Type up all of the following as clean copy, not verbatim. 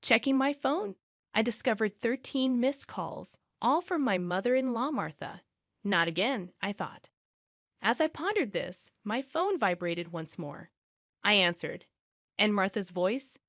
Checking my phone, I discovered 13 missed calls, all from my mother-in-law, Martha. Not again, I thought. As I pondered this, my phone vibrated once more. I answered, and Martha's voice,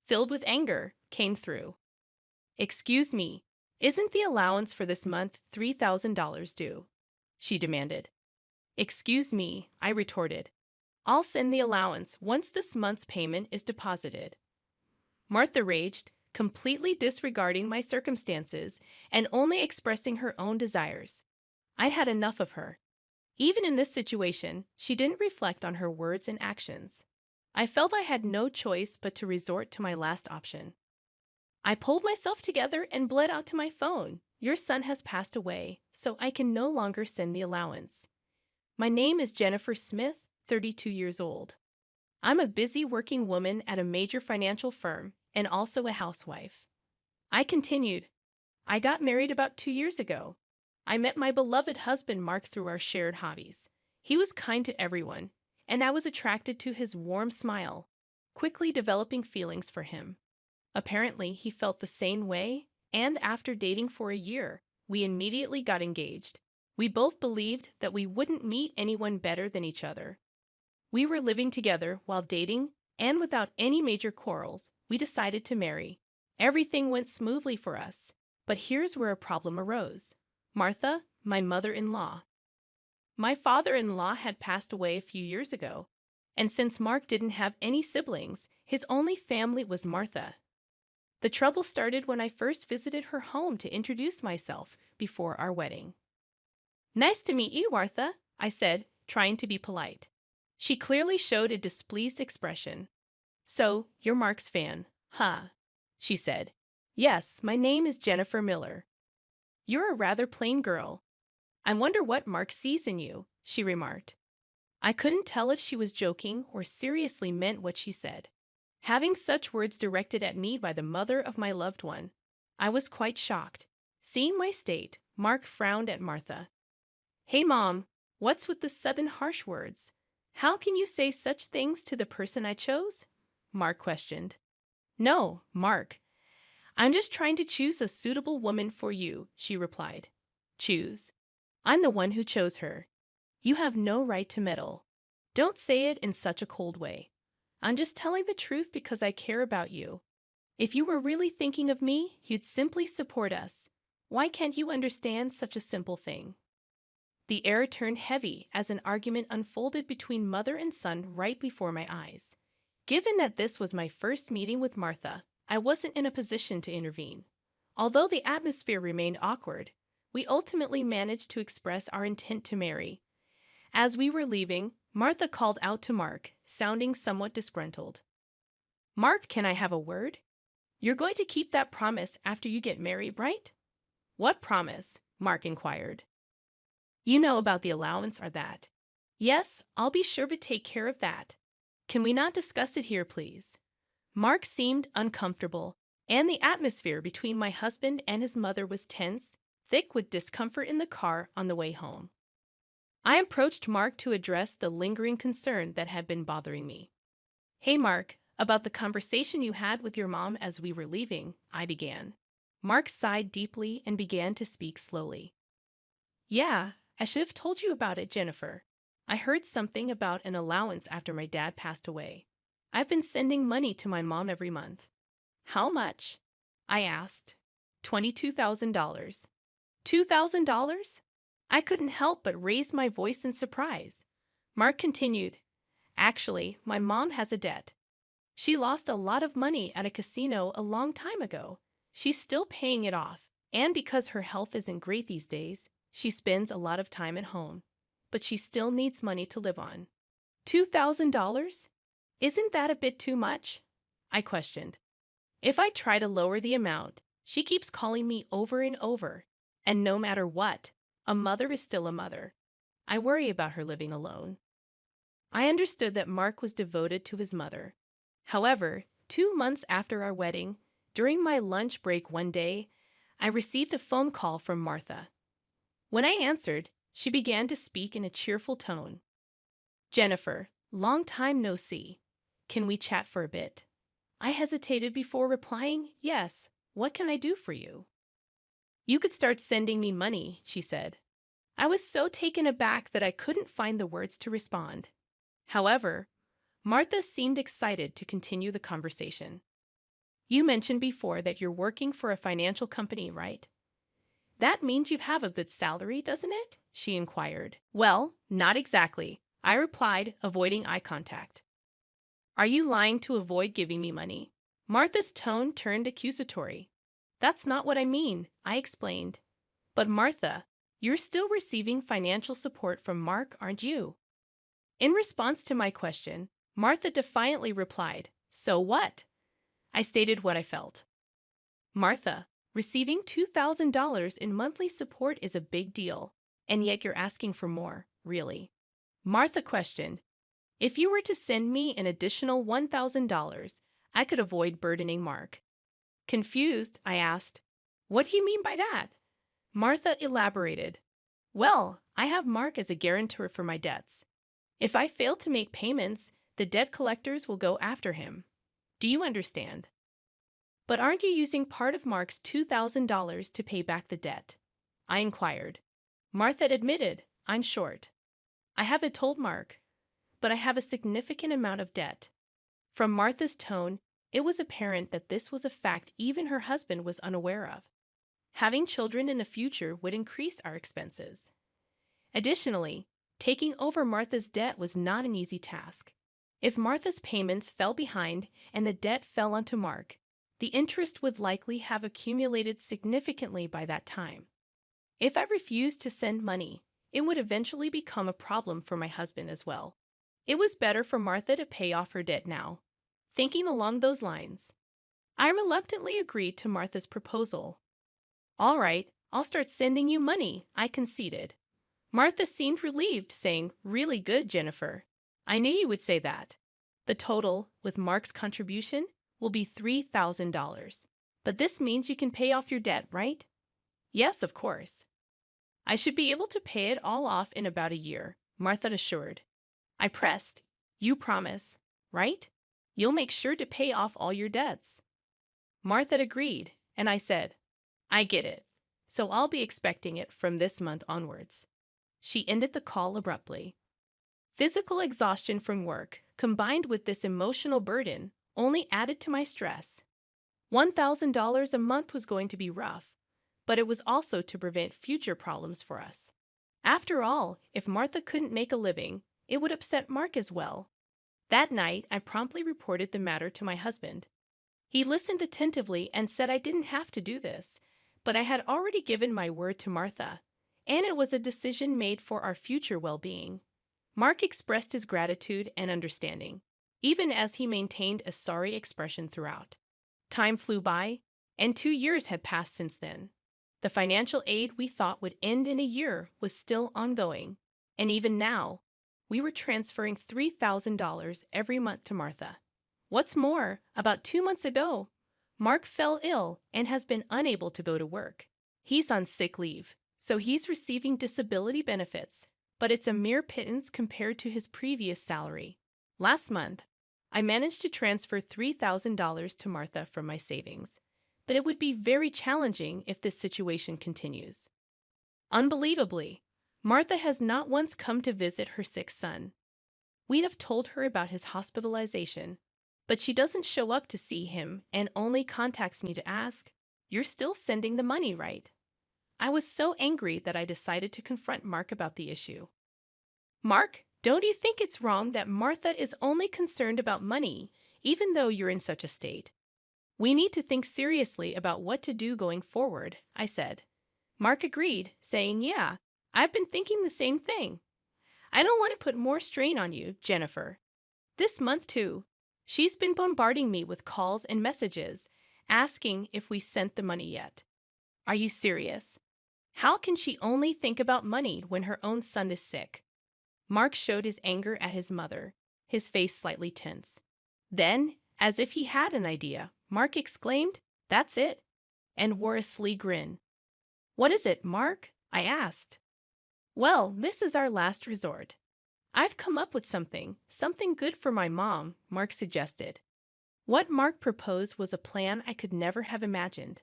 filled with anger, came through. "Excuse me, isn't the allowance for this month $3,000 due?" she demanded. "Excuse me," I retorted. "I'll send the allowance once this month's payment is deposited." Martha raged, completely disregarding my circumstances and only expressing her own desires. I had enough of her. Even in this situation, she didn't reflect on her words and actions. I felt I had no choice but to resort to my last option. I pulled myself together and bled out to my phone. "Your son has passed away, so I can no longer send the allowance. My name is Jennifer Smith, 32 years old. I'm a busy working woman at a major financial firm and also a housewife." I continued, "I got married about 2 years ago. I met my beloved husband Mark through our shared hobbies. He was kind to everyone, and I was attracted to his warm smile, quickly developing feelings for him. Apparently, he felt the same way, and after dating for a year, we immediately got engaged. We both believed that we wouldn't meet anyone better than each other. We were living together while dating, and without any major quarrels, we decided to marry. Everything went smoothly for us, but here's where a problem arose. Martha, my mother-in-law. My father-in-law had passed away a few years ago, and since Mark didn't have any siblings, his only family was Martha. The trouble started when I first visited her home to introduce myself before our wedding. "Nice to meet you, Martha," I said, trying to be polite. She clearly showed a displeased expression. "So, you're Mark's fan, huh?" she said. "Yes, my name is Jennifer Miller." "You're a rather plain girl. I wonder what Mark sees in you," she remarked. I couldn't tell if she was joking or seriously meant what she said. Having such words directed at me by the mother of my loved one, I was quite shocked. Seeing my state, Mark frowned at Martha. "Hey, Mom, what's with the sudden harsh words? How can you say such things to the person I chose?" Mark questioned. "No, Mark. I'm just trying to choose a suitable woman for you," she replied. "Choose? I'm the one who chose her. You have no right to meddle. Don't say it in such a cold way. I'm just telling the truth because I care about you. If you were really thinking of me, you'd simply support us. Why can't you understand such a simple thing?" The air turned heavy as an argument unfolded between mother and son right before my eyes. Given that this was my first meeting with Martha, I wasn't in a position to intervene. Although the atmosphere remained awkward, we ultimately managed to express our intent to marry. As we were leaving, Martha called out to Mark, sounding somewhat disgruntled. "Mark, can I have a word? You're going to keep that promise after you get married, right?" "What promise?" Mark inquired. "You know about the allowance or that?" "Yes, I'll be sure to take care of that. Can we not discuss it here, please?" Mark seemed uncomfortable, and the atmosphere between my husband and his mother was tense, thick with discomfort in the car on the way home. I approached Mark to address the lingering concern that had been bothering me. "Hey, Mark, about the conversation you had with your mom as we were leaving," I began. Mark sighed deeply and began to speak slowly. "Yeah, I should have told you about it, Jennifer. I heard something about an allowance after my dad passed away. I've been sending money to my mom every month." "How much?" I asked. $22,000. $2,000? I couldn't help but raise my voice in surprise. Mark continued, "Actually, my mom has a debt. She lost a lot of money at a casino a long time ago. She's still paying it off, and because her health isn't great these days, she spends a lot of time at home. But she still needs money to live on." $2,000? Isn't that a bit too much?" I questioned. "If I try to lower the amount, she keeps calling me over and over, and no matter what, a mother is still a mother. I worry about her living alone." I understood that Mark was devoted to his mother. However, 2 months after our wedding, during my lunch break one day, I received a phone call from Martha. When I answered, she began to speak in a cheerful tone. "Jennifer, long time no see. Can we chat for a bit?" I hesitated before replying, "Yes, what can I do for you?" "You could start sending me money," she said. I was so taken aback that I couldn't find the words to respond. However, Martha seemed excited to continue the conversation. "You mentioned before that you're working for a financial company, right? That means you have a good salary, doesn't it?" she inquired. "Well, not exactly," I replied, avoiding eye contact. "Are you lying to avoid giving me money?" Martha's tone turned accusatory. "That's not what I mean," I explained. "But Martha, you're still receiving financial support from Mark, aren't you?" In response to my question, Martha defiantly replied, "So what?" I stated what I felt. "Martha, receiving $2,000 in monthly support is a big deal, and yet you're asking for more, really." Martha questioned, "If you were to send me an additional $1,000, I could avoid burdening Mark." Confused, I asked, "What do you mean by that?" Martha elaborated, "Well, I have Mark as a guarantor for my debts. If I fail to make payments, the debt collectors will go after him. Do you understand?" "But aren't you using part of Mark's $2,000 to pay back the debt?" I inquired. Martha admitted, "I'm short. I haven't told Mark, but I have a significant amount of debt." From Martha's tone, it was apparent that this was a fact even her husband was unaware of. Having children in the future would increase our expenses. Additionally, taking over Martha's debt was not an easy task. If Martha's payments fell behind and the debt fell onto Mark, the interest would likely have accumulated significantly by that time. If I refused to send money, it would eventually become a problem for my husband as well. It was better for Martha to pay off her debt now. Thinking along those lines, I reluctantly agreed to Martha's proposal. "All right, I'll start sending you money," I conceded. Martha seemed relieved, saying, "Really good, Jennifer. I knew you would say that. The total, with Mark's contribution, will be $3,000. But this means you can pay off your debt, right?" "Yes, of course." "I should be able to pay it all off in about a year," Martha assured. I pressed, "You promise, right? You'll make sure to pay off all your debts." Martha agreed, and I said, "I get it, so I'll be expecting it from this month onwards." She ended the call abruptly. Physical exhaustion from work, combined with this emotional burden, only added to my stress. $1,000 a month was going to be rough, but it was also to prevent future problems for us. After all, if Martha couldn't make a living, it would upset Mark as well. That night, I promptly reported the matter to my husband. He listened attentively and said I didn't have to do this, but I had already given my word to Martha, and it was a decision made for our future well-being. Mark expressed his gratitude and understanding, even as he maintained a sorry expression throughout. Time flew by, and 2 years had passed since then. The financial aid we thought would end in a year was still ongoing, and even now, we were transferring $3,000 every month to Martha. What's more, about 2 months ago, Mark fell ill and has been unable to go to work. He's on sick leave, so he's receiving disability benefits, but it's a mere pittance compared to his previous salary. Last month, I managed to transfer $3,000 to Martha from my savings, but it would be very challenging if this situation continues. Unbelievably, Martha has not once come to visit her sick son. We have told her about his hospitalization, but she doesn't show up to see him and only contacts me to ask, "You're still sending the money, right?" I was so angry that I decided to confront Mark about the issue. "Mark, don't you think it's wrong that Martha is only concerned about money, even though you're in such a state? We need to think seriously about what to do going forward," I said. Mark agreed, saying, "Yeah, I've been thinking the same thing. I don't want to put more strain on you, Jennifer. This month, too, she's been bombarding me with calls and messages, asking if we sent the money yet. Are you serious? How can she only think about money when her own son is sick?" Mark showed his anger at his mother, his face slightly tense. Then, as if he had an idea, Mark exclaimed, "That's it," and wore a sly grin. "What is it, Mark?" I asked. "Well, this is our last resort. I've come up with something good for my mom," Mark suggested. What Mark proposed was a plan I could never have imagined.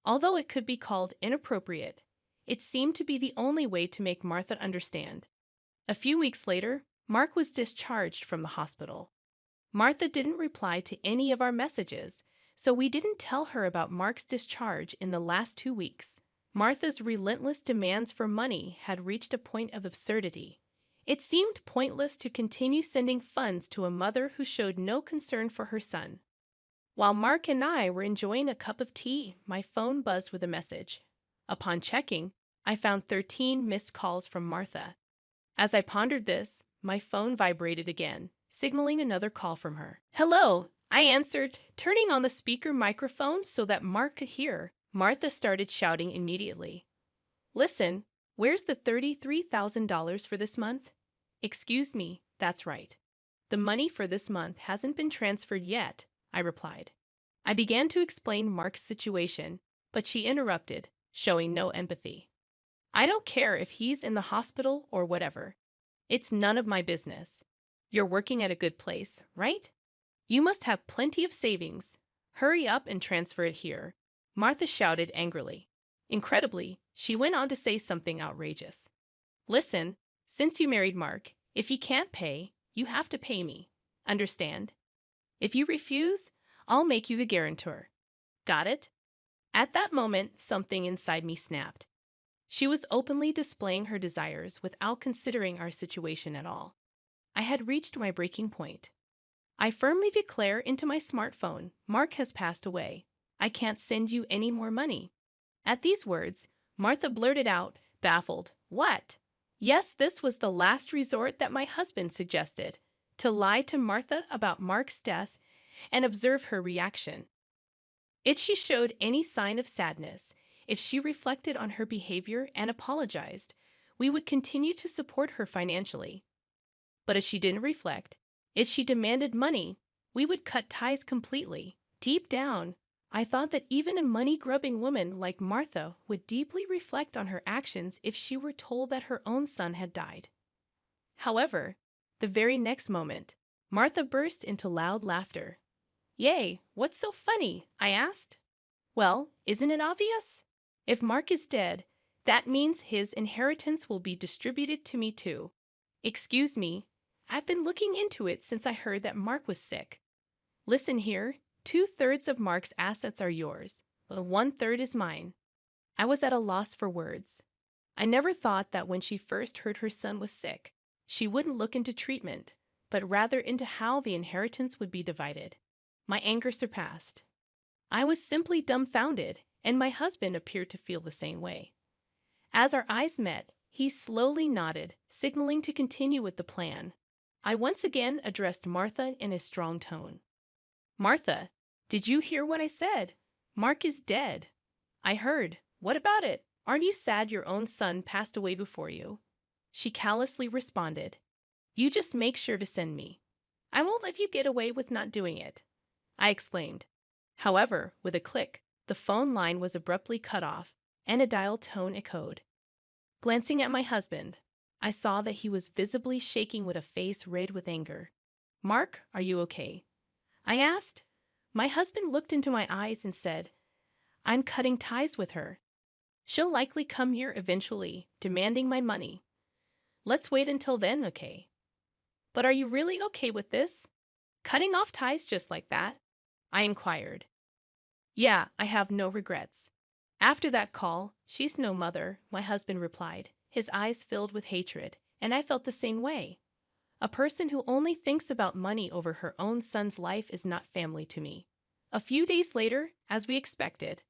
Although it could be called inappropriate, it seemed to be the only way to make Martha understand. A few weeks later, Mark was discharged from the hospital. Martha didn't reply to any of our messages, so we didn't tell her about Mark's discharge in the last 2 weeks. Martha's relentless demands for money had reached a point of absurdity. It seemed pointless to continue sending funds to a mother who showed no concern for her son. While Mark and I were enjoying a cup of tea, my phone buzzed with a message. Upon checking, I found 13 missed calls from Martha. As I pondered this, my phone vibrated again, signaling another call from her. "Hello," I answered, turning on the speaker microphone so that Mark could hear. Martha started shouting immediately. "Listen, where's the $33,000 for this month?" "Excuse me, that's right. The money for this month hasn't been transferred yet," I replied. I began to explain Mark's situation, but she interrupted, showing no empathy. "I don't care if he's in the hospital or whatever. It's none of my business. You're working at a good place, right? You must have plenty of savings. Hurry up and transfer it here," Martha shouted angrily. Incredibly, she went on to say something outrageous. "Listen, since you married Mark, if he can't pay, you have to pay me. Understand? If you refuse, I'll make you the guarantor. Got it?" At that moment, something inside me snapped. She was openly displaying her desires without considering our situation at all. I had reached my breaking point. I firmly declare into my smartphone, "Mark has passed away. I can't send you any more money." At these words, Martha blurted out, baffled, "What?" Yes, this was the last resort that my husband suggested, to lie to Martha about Mark's death and observe her reaction. If she showed any sign of sadness, if she reflected on her behavior and apologized, we would continue to support her financially. But if she didn't reflect, if she demanded money, we would cut ties completely. Deep down, I thought that even a money-grubbing woman like Martha would deeply reflect on her actions if she were told that her own son had died. However, the very next moment, Martha burst into loud laughter. "Yay, what's so funny?" I asked. "Well, isn't it obvious? If Mark is dead, that means his inheritance will be distributed to me too. Excuse me, I've been looking into it since I heard that Mark was sick. Listen here, 2/3 of Mark's assets are yours, but 1/3 is mine." I was at a loss for words. I never thought that when she first heard her son was sick, she wouldn't look into treatment, but rather into how the inheritance would be divided. My anger surpassed. I was simply dumbfounded, and my husband appeared to feel the same way. As our eyes met, he slowly nodded, signaling to continue with the plan. I once again addressed Martha in a strong tone. "Martha, did you hear what I said? Mark is dead." "I heard. What about it? Aren't you sad your own son passed away before you?" She callously responded, "You just make sure to send me. I won't let you get away with not doing it," I exclaimed. However, with a click, the phone line was abruptly cut off, and a dial tone echoed. Glancing at my husband, I saw that he was visibly shaking with a face red with anger. "Mark, are you okay?" I asked. My husband looked into my eyes and said, "I'm cutting ties with her. She'll likely come here eventually, demanding my money. Let's wait until then, okay?" "But are you really okay with this? Cutting off ties just like that?" I inquired. "Yeah, I have no regrets. After that call, she's no mother," my husband replied, his eyes filled with hatred, and I felt the same way. A person who only thinks about money over her own son's life is not family to me. A few days later, as we expected,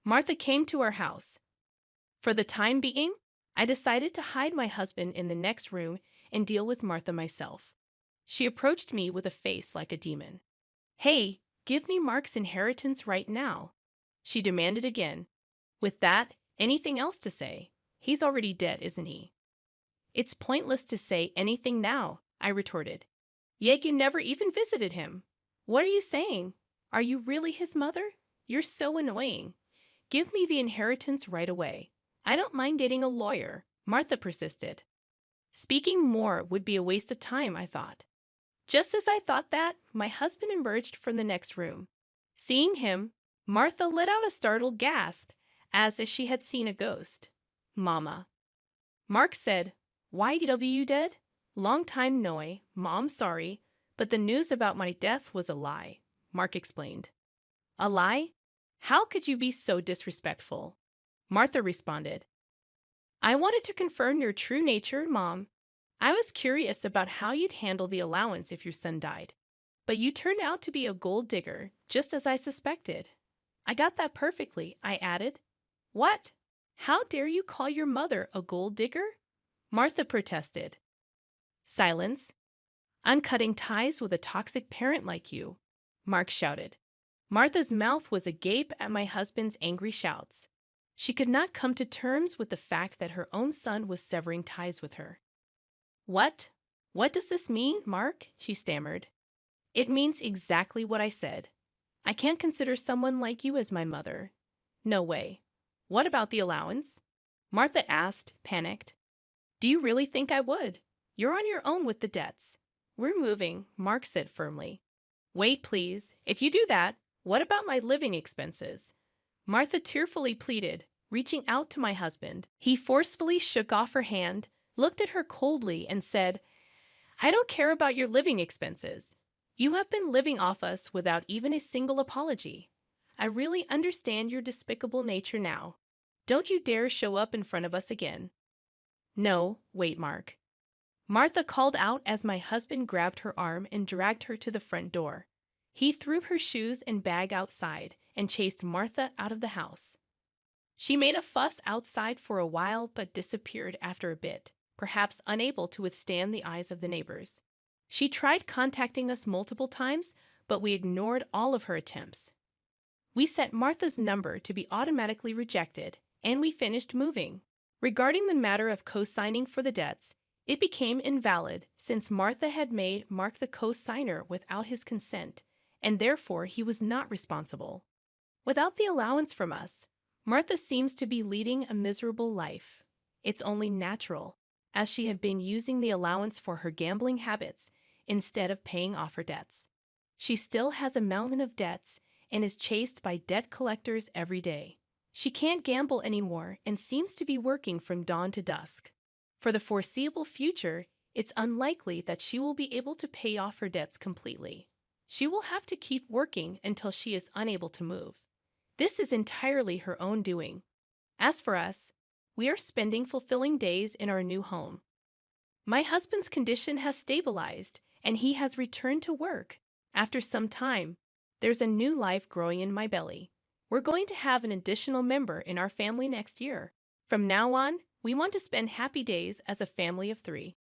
Martha came to our house. For the time being, I decided to hide my husband in the next room and deal with Martha myself. She approached me with a face like a demon. "Hey, give me Mark's inheritance right now," she demanded again. "With that, anything else to say? He's already dead, isn't he?" "It's pointless to say anything now," I retorted. "Yet you never even visited him. What are you saying? Are you really his mother? You're so annoying. Give me the inheritance right away. I don't mind dating a lawyer," Martha persisted. Speaking more would be a waste of time, I thought. Just as I thought that, my husband emerged from the next room. Seeing him, Martha let out a startled gasp, as if she had seen a ghost. Mama. Mark said, "YW dead? Long time noy, Mom sorry, but the news about my death was a lie," Mark explained. A lie? How could you be so disrespectful? Martha responded, "I wanted to confirm your true nature, Mom. I was curious about how you'd handle the allowance if your son died. But you turned out to be a gold digger, just as I suspected." "I got that perfectly," I added. "What? How dare you call your mother a gold digger?" Martha protested. "Silence. I'm cutting ties with a toxic parent like you," Mark shouted. Martha's mouth was agape at my husband's angry shouts. She could not come to terms with the fact that her own son was severing ties with her. "What? What does this mean, Mark?" she stammered. "It means exactly what I said. I can't consider someone like you as my mother. No way." "What about the allowance?" Martha asked, panicked. "Do you really think I would? You're on your own with the debts." "We're moving," Mark said firmly. "Wait, please. If you do that, what about my living expenses?" Martha tearfully pleaded, reaching out to my husband. He forcefully shook off her hand, looked at her coldly, and said, "I don't care about your living expenses. You have been living off us without even a single apology. I really understand your despicable nature now. Don't you dare show up in front of us again." "No, wait, Mark." Martha called out as my husband grabbed her arm and dragged her to the front door. He threw her shoes and bag outside and chased Martha out of the house. She made a fuss outside for a while but disappeared after a bit, perhaps unable to withstand the eyes of the neighbors. She tried contacting us multiple times, but we ignored all of her attempts. We set Martha's number to be automatically rejected, and we finished moving. Regarding the matter of co-signing for the debts, it became invalid since Martha had made Mark the co-signer without his consent, and therefore he was not responsible. Without the allowance from us, Martha seems to be leading a miserable life. It's only natural, as she had been using the allowance for her gambling habits instead of paying off her debts. She still has a mountain of debts and is chased by debt collectors every day. She can't gamble anymore and seems to be working from dawn to dusk. For the foreseeable future, it's unlikely that she will be able to pay off her debts completely. She will have to keep working until she is unable to move. This is entirely her own doing. As for us, we are spending fulfilling days in our new home. My husband's condition has stabilized, and he has returned to work. After some time, there's a new life growing in my belly. We're going to have an additional member in our family next year. From now on, we want to spend happy days as a family of 3.